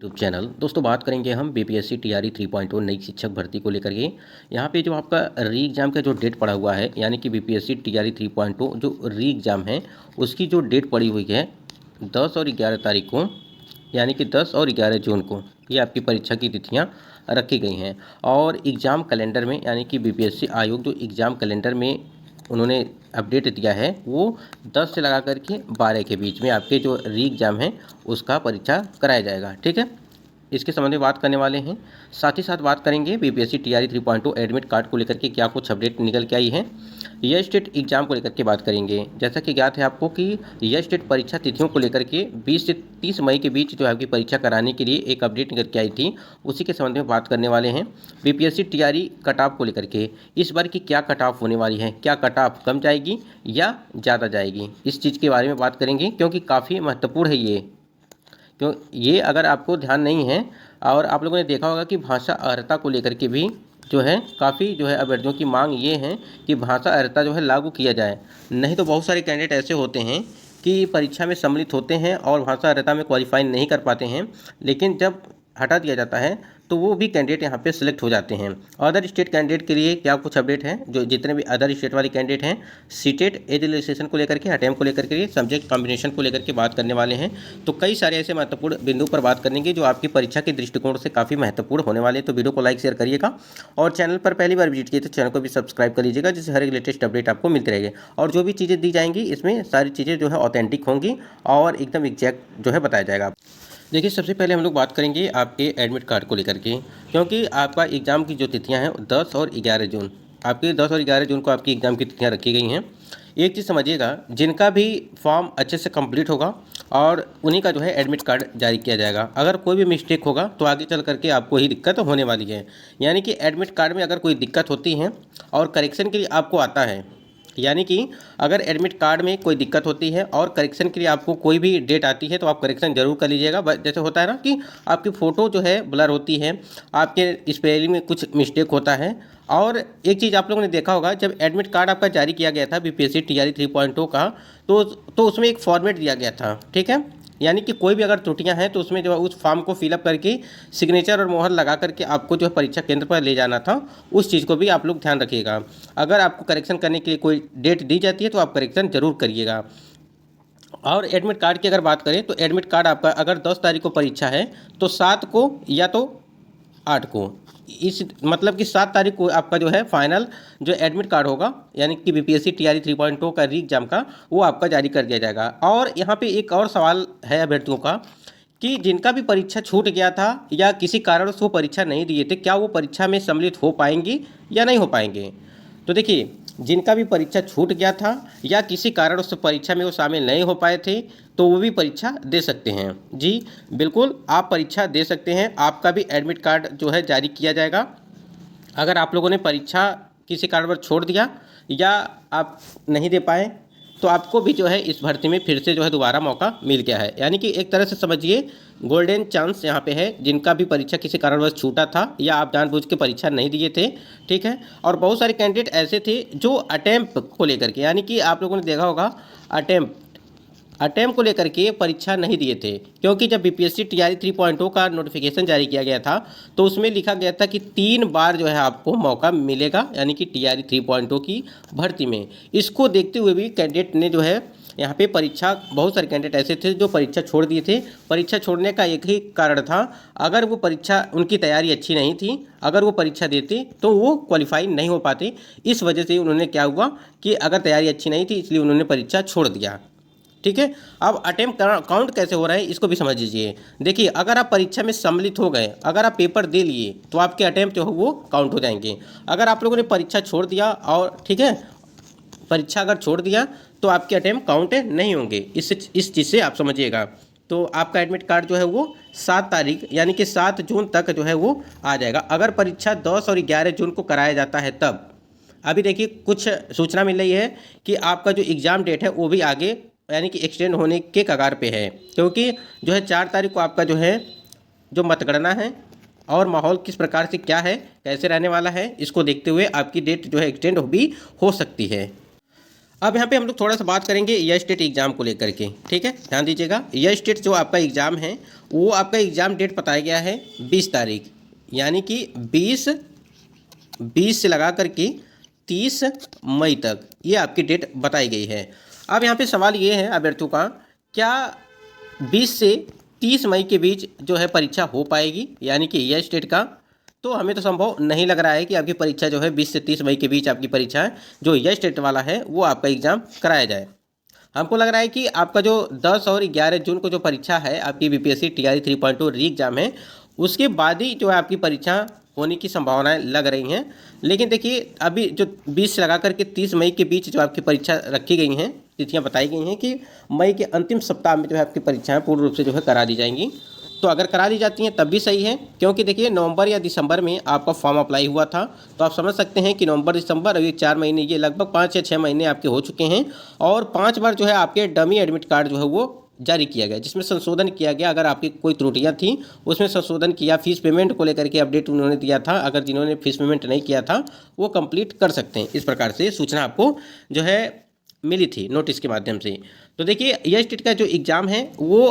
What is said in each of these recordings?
YouTube channel. दोस्तों बात करेंगे हम बीपीएससी टीआरई 3.0 नई शिक्षक भर्ती को लेकर के। यहाँ पे जो आपका री एग्ज़ाम का जो डेट पड़ा हुआ है, यानी कि बीपीएससी टीआरई 3.0 जो री एग्ज़ाम है उसकी जो डेट पड़ी हुई है 10 और 11 तारीख को, यानी कि 10 और 11 जून को ये आपकी परीक्षा की तिथियाँ रखी गई हैं। और एग्ज़ाम कैलेंडर में, यानी कि बीपीएससी आयोग जो एग्ज़ाम कैलेंडर में उन्होंने अपडेट दिया है वो 10 से लगा करके 12 के बीच में आपके जो री एग्ज़ाम है उसका परीक्षा कराया जाएगा। ठीक है, इसके संबंध में बात करने वाले हैं। साथ ही साथ बात करेंगे बीपीएससी टीआरई 3.0 एडमिट कार्ड को लेकर के क्या कुछ अपडेट निकल के आई है। यह स्टेट एग्जाम को लेकर के बात करेंगे। जैसा कि ज्ञात है आपको कि यह स्टेट परीक्षा तिथियों को लेकर के 20 से 30 मई के बीच जो आपकी परीक्षा कराने के लिए एक अपडेट निकल के आई थी, उसी के संबंध में बात करने वाले हैं। बीपीएससी टीआरई कट ऑफ को लेकर के इस बार की क्या कट ऑफ होने वाली है, क्या कट ऑफ कम जाएगी या ज़्यादा जाएगी, इस चीज़ के बारे में बात करेंगे, क्योंकि काफ़ी महत्वपूर्ण है ये। क्यों ये अगर आपको ध्यान नहीं है और आप लोगों ने देखा होगा कि भाषा अर्हता को लेकर के भी जो है काफ़ी जो है अभ्यर्थियों की मांग ये है कि भाषा अर्हता जो है लागू किया जाए। नहीं तो बहुत सारे कैंडिडेट ऐसे होते हैं कि परीक्षा में सम्मिलित होते हैं और भाषा अर्हता में क्वालिफाई नहीं कर पाते हैं, लेकिन जब हटा दिया जाता है तो वो भी कैंडिडेट यहाँ पे सिलेक्ट हो जाते हैं। अदर स्टेट कैंडिडेट के लिए क्या कुछ अपडेट है, जो जितने भी अदर स्टेट वाले कैंडिडेट हैं सीटेट एज रिलैक्सेशन को लेकर के, अटेम्प्ट को लेकर के, सब्जेक्ट कॉम्बिनेशन को लेकर के बात करने वाले हैं। तो कई सारे ऐसे महत्वपूर्ण बिंदु पर बात करेंगे जो आपकी परीक्षा के दृष्टिकोण से काफ़ी महत्वपूर्ण होने वाले हैं। तो वीडियो को लाइक शेयर करिएगा और चैनल पर पहली बार विजिट किए तो चैनल को भी सब्सक्राइब कर लीजिएगा, जिससे हर एक लेटेस्ट अपडेट आपको मिलती रहेगी। और जो भी चीज़ें दी जाएंगी इसमें सारी चीज़ें जो है ऑथेंटिक होंगी और एकदम एग्जैक्ट जो है बताया जाएगा। देखिए, सबसे पहले हम लोग बात करेंगे आपके एडमिट कार्ड को लेकर के, क्योंकि आपका एग्ज़ाम की जो तिथियां हैं 10 और 11 जून, आपके 10 और 11 जून को आपकी एग्ज़ाम की तिथियां रखी गई हैं। एक चीज़ समझिएगा, जिनका भी फॉर्म अच्छे से कंप्लीट होगा और उन्हीं का जो है एडमिट कार्ड जारी किया जाएगा। अगर कोई भी मिस्टेक होगा तो आगे चल करके आपको ही दिक्कत होने वाली है। यानी कि एडमिट कार्ड में अगर कोई दिक्कत होती है और करेक्शन के लिए आपको आता है, यानी कि अगर एडमिट कार्ड में कोई दिक्कत होती है और करेक्शन के लिए आपको कोई भी डेट आती है तो आप करेक्शन जरूर कर लीजिएगा। जैसे होता है ना कि आपकी फ़ोटो जो है ब्लर होती है, आपके स्पेलिंग में कुछ मिस्टेक होता है। और एक चीज़ आप लोगों ने देखा होगा, जब एडमिट कार्ड आपका जारी किया गया था बीपीएससी टीआरई 3.0 का, तो उसमें एक फॉर्मेट दिया गया था। ठीक है, यानी कि कोई भी अगर त्रुटियां हैं तो उसमें जो है उस फॉर्म को फिलअप करके सिग्नेचर और मोहर लगा करके आपको जो है परीक्षा केंद्र पर ले जाना था। उस चीज़ को भी आप लोग ध्यान रखिएगा। अगर आपको करेक्शन करने के लिए कोई डेट दी जाती है तो आप करेक्शन जरूर करिएगा। और एडमिट कार्ड की अगर बात करें तो एडमिट कार्ड आपका अगर 10 तारीख को परीक्षा है तो 7 को या तो 8 को, इस मतलब कि 7 तारीख को आपका जो है फाइनल जो एडमिट कार्ड होगा, यानी कि बीपीएससी टीआरई 3.0 का री एग्जाम का, वो आपका जारी कर दिया जाएगा। और यहाँ पे एक और सवाल है अभ्यर्थियों का कि जिनका भी परीक्षा छूट गया था या किसी कारण से वो परीक्षा नहीं दिए थे, क्या वो परीक्षा में सम्मिलित हो पाएंगे या नहीं हो पाएंगे। तो देखिए, जिनका भी परीक्षा छूट गया था या किसी कारण से परीक्षा में वो शामिल नहीं हो पाए थे तो वो भी परीक्षा दे सकते हैं। जी बिल्कुल, आप परीक्षा दे सकते हैं, आपका भी एडमिट कार्ड जो है जारी किया जाएगा। अगर आप लोगों ने परीक्षा किसी कारणवश छोड़ दिया या आप नहीं दे पाए तो आपको भी जो है इस भर्ती में फिर से जो है दोबारा मौका मिल गया है। यानी कि एक तरह से समझिए गोल्डन चांस यहाँ पे है, जिनका भी परीक्षा किसी कारणवश छूटा था या आप जानबूझ के परीक्षा नहीं दिए थे। ठीक है, और बहुत सारे कैंडिडेट ऐसे थे जो अटेम्प्ट को लेकर के, यानी कि आप लोगों ने देखा होगा अटेम्प्ट को लेकर के परीक्षा नहीं दिए थे, क्योंकि जब बीपीएससी टीआरई 3.0 का नोटिफिकेशन जारी किया गया था तो उसमें लिखा गया था कि 3 बार जो है आपको मौका मिलेगा, यानी कि टीआरई 3.0 की भर्ती में। इसको देखते हुए भी कैंडिडेट ने जो है यहाँ पे परीक्षा, बहुत सारे कैंडिडेट ऐसे थे जो परीक्षा छोड़ दिए थे। परीक्षा छोड़ने का एक ही कारण था, अगर वो परीक्षा, उनकी तैयारी अच्छी नहीं थी, अगर वो परीक्षा देते तो वो क्वालिफाई नहीं हो पाते। इस वजह से उन्होंने क्या हुआ कि अगर तैयारी अच्छी नहीं थी इसलिए उन्होंने परीक्षा छोड़ दिया। ठीक है, अब अटेम्प्ट काउंट कैसे हो रहा है इसको भी समझ लीजिए। देखिए, अगर आप परीक्षा में सम्मिलित हो गए, अगर आप पेपर दे लिए तो आपके अटेम्प्ट जो है वो काउंट हो जाएंगे। अगर आप लोगों ने परीक्षा छोड़ दिया और ठीक है, परीक्षा अगर छोड़ दिया तो आपके अटेम्प्ट काउंट नहीं होंगे। इस चीज़ से आप समझिएगा। तो आपका एडमिट कार्ड जो है वो 7 तारीख यानी कि 7 जून तक जो है वो आ जाएगा। अगर परीक्षा 10 और 11 जून को कराया जाता है तब, अभी देखिए कुछ सूचना मिल रही है कि आपका जो एग्ज़ाम डेट है वो भी आगे यानी कि एक्सटेंड होने के कगार पे है, क्योंकि जो है 4 तारीख को आपका जो है जो मतगणना है और माहौल किस प्रकार से क्या है, कैसे रहने वाला है, इसको देखते हुए आपकी डेट जो है एक्सटेंड भी हो सकती है। अब यहाँ पे हम लोग थोड़ा सा बात करेंगे यह स्टेट एग्ज़ाम को लेकर के, ठीक है। ध्यान दीजिएगा, यह स्टेट जो आपका एग्ज़ाम है वो आपका एग्ज़ाम डेट बताया गया है 20 तारीख, यानी कि 20 से लगा करके 30 मई तक ये आपकी डेट बताई गई है। अब यहाँ पे सवाल ये है अभ्यर्थियों का, क्या 20 से 30 मई के बीच जो है परीक्षा हो पाएगी, यानी कि यह स्टेट का? तो हमें तो संभव नहीं लग रहा है कि आपकी परीक्षा जो है 20 से 30 मई के बीच आपकी परीक्षा है जो यह स्टेट वाला है वो आपका एग्ज़ाम कराया जाए। हमको लग रहा है कि आपका जो 10 और 11 जून को जो परीक्षा है आपकी बीपीएससी टीआरई 3.2 री एग्ज़ाम है, उसके बाद ही जो है आपकी परीक्षा होने की संभावनाएं लग रही हैं। लेकिन देखिए अभी जो 20 से लगा करके 30 मई के बीच जो आपकी परीक्षा रखी गई हैं, तिथियां बताई गई हैं कि मई के अंतिम सप्ताह में जो है आपकी परीक्षाएं पूर्ण रूप से जो है करा दी जाएंगी। तो अगर करा दी जाती हैं तब भी सही है, क्योंकि देखिए नवंबर या दिसंबर में आपका फॉर्म अप्लाई हुआ था, तो आप समझ सकते हैं कि नवंबर दिसंबर अभी 4 महीने, ये लगभग 5 या 6 महीने आपके हो चुके हैं। और 5 बार जो है आपके डमी एडमिट कार्ड जो है वो जारी किया गया, जिसमें संशोधन किया गया। अगर आपकी कोई त्रुटियां थी उसमें संशोधन किया, फीस पेमेंट को लेकर के अपडेट उन्होंने दिया था। अगर जिन्होंने फीस पेमेंट नहीं किया था वो कंप्लीट कर सकते हैं। इस प्रकार से सूचना आपको जो है मिली थी नोटिस के माध्यम से। तो देखिए यह स्टेट का जो एग्ज़ाम है वो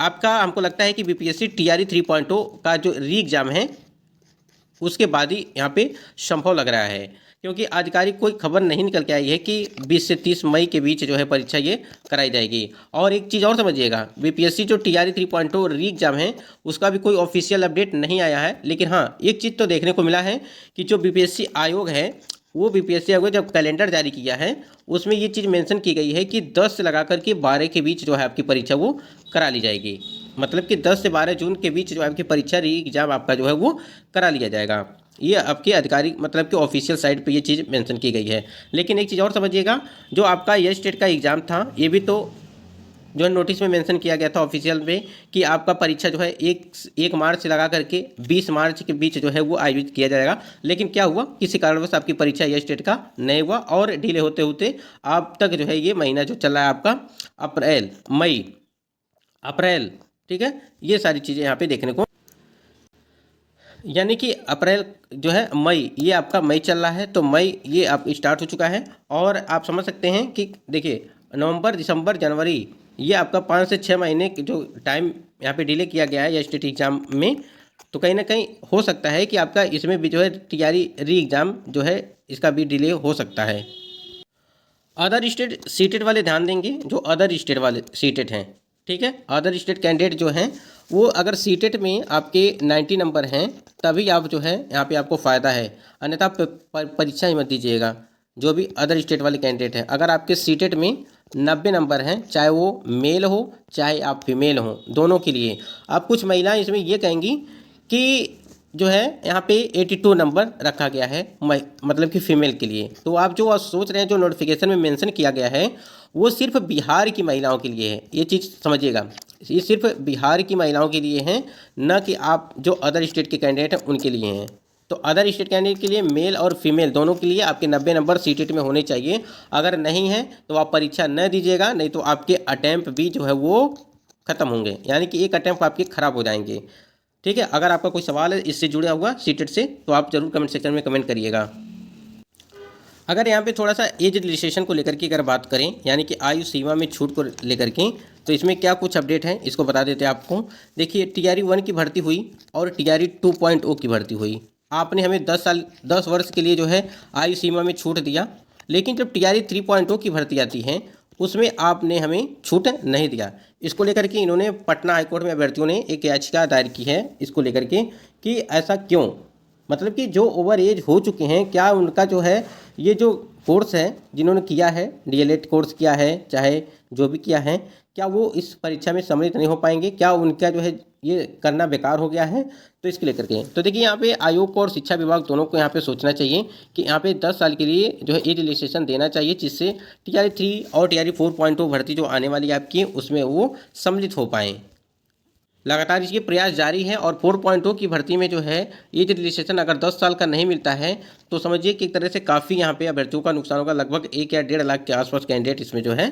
आपका, हमको लगता है कि बीपीएससी टीआरई 3.0 का जो री एग्ज़ाम है उसके बाद ही यहाँ पे संभव लग रहा है, क्योंकि आधिकारिक कोई खबर नहीं निकल के आई है कि 20 से 30 मई के बीच जो है परीक्षा ये कराई जाएगी। और एक चीज़ और समझिएगा, बीपीएससी जो टीआरई 3.0 री एग्ज़ाम है उसका भी कोई ऑफिशियल अपडेट नहीं आया है। लेकिन हाँ, एक चीज़ तो देखने को मिला है कि जो बीपीएससी आयोग है वो बीपीएससी आयोग जब कैलेंडर जारी किया है उसमें ये चीज़ मेंशन की गई है कि 10 से लगा करके 12 के बीच जो है आपकी परीक्षा वो करा ली जाएगी। मतलब कि 10 से 12 जून के बीच जो आपकी परीक्षा री एग्ज़ाम आपका जो है वो करा लिया जाएगा। ये आपकी आधिकारिक मतलब कि ऑफिशियल साइट पे ये चीज़ मेंशन की गई है। लेकिन एक चीज़ और समझिएगा, जो आपका यह स्टेट का एग्ज़ाम था ये भी तो जो नोटिस में मेंशन किया गया था ऑफिशियल में कि आपका परीक्षा जो है 1 मार्च से लगा करके 20 मार्च के बीच जो है वो आयोजित किया जाएगा। लेकिन क्या हुआ, किसी कारणवश आपकी परीक्षा यह स्टेट का नहीं हुआ और डिले होते होते अब तक जो है ये महीना जो चल रहा है आपका अप्रैल मई अप्रैल, ठीक है, ये सारी चीज़ें यहाँ पे देखने को, यानी कि अप्रैल जो है मई, ये आपका मई चल रहा है तो मई ये आप स्टार्ट हो चुका है। और आप समझ सकते हैं कि देखिए नवंबर दिसंबर जनवरी ये आपका 5 से 6 महीने की जो टाइम यहाँ पे डिले किया गया है या स्टेट एग्ज़ाम में, तो कहीं ना कहीं हो सकता है कि आपका इसमें भी जो है टीआरई री एग्ज़ाम जो है इसका भी डिले हो सकता है। अदर स्टेट सीटेड वाले ध्यान देंगे, जो अदर स्टेट वाले सीटेड हैं, ठीक है, अदर स्टेट कैंडिडेट जो हैं वो अगर सीटेड में आपके 90 नंबर हैं तभी आप जो है यहाँ पे आपको फ़ायदा है, अन्यथा परीक्षा ही मत दीजिएगा। जो भी अदर स्टेट वाले कैंडिडेट हैं, अगर आपके सीटेड में 90 नंबर हैं, चाहे वो मेल हो चाहे आप फीमेल हो, दोनों के लिए। अब कुछ महिलाएं इसमें ये कहेंगी कि जो है यहाँ पे 82 नंबर रखा गया है मतलब कि फ़ीमेल के लिए। तो आप जो सोच रहे हैं, जो नोटिफिकेशन में मेंशन किया गया है वो सिर्फ बिहार की महिलाओं के लिए है, ये चीज़ समझिएगा। ये सिर्फ बिहार की महिलाओं के लिए हैं, न कि आप जो अदर स्टेट के कैंडिडेट हैं उनके लिए हैं। तो अदर स्टेट कैंडिडेट के लिए मेल और फीमेल दोनों के लिए आपके 90 नंबर सीटेट में होने चाहिए। अगर नहीं है तो आप परीक्षा न दीजिएगा, नहीं तो आपके अटैम्प्ट भी जो है वो ख़त्म होंगे, यानी कि एक अटैम्प्ट आपके ख़राब हो जाएंगे, ठीक है। अगर आपका कोई सवाल है इससे जुड़ा हुआ सीटेट से तो आप ज़रूर कमेंट सेक्शन में कमेंट करिएगा। अगर यहाँ पे थोड़ा सा एज रिलैक्सेशन को लेकर के अगर बात करें, यानी कि आयु सीमा में छूट को लेकर के, तो इसमें क्या कुछ अपडेट है इसको बता देते हैं आपको। देखिए टीआरई 1 की भर्ती हुई और टीआरई 2.0 की भर्ती हुई। आपने हमें 10 वर्ष के लिए जो है आयु सीमा में छूट दिया, लेकिन जब टीआरई 3.0 की भर्ती आती है उसमें आपने हमें छूट नहीं दिया। इसको लेकर के इन्होंने पटना हाईकोर्ट में अभ्यर्थियों ने एक याचिका दायर की है इसको लेकर के कि ऐसा क्यों, मतलब कि जो ओवर एज हो चुके हैं, क्या उनका जो है ये जो कोर्स है जिन्होंने किया है, डीएलएड कोर्स किया है चाहे जो भी किया है, क्या वो इस परीक्षा में सम्मिलित नहीं हो पाएंगे, क्या उनका जो है ये करना बेकार हो गया है। तो इसके लेकर के तो देखिए यहाँ पे आयोग को और शिक्षा विभाग दोनों को यहाँ पे सोचना चाहिए कि यहाँ पे 10 साल के लिए जो है एज रिलैक्सेशन देना चाहिए, जिससे टीआरई 3 और टीआरई 4.0 भर्ती जो आने वाली आपकी उसमें वो सम्मिलित हो पाएँ। लगातार इसके प्रयास जारी है और 4.0 की भर्ती में जो है एज रिलैक्सेशन अगर 10 साल का नहीं मिलता है तो समझिए कि एक तरह से काफ़ी यहाँ पे अभ्यर्थियों का नुकसान होगा। लगभग 1 या 1.5 लाख के आसपास कैंडिडेट इसमें जो है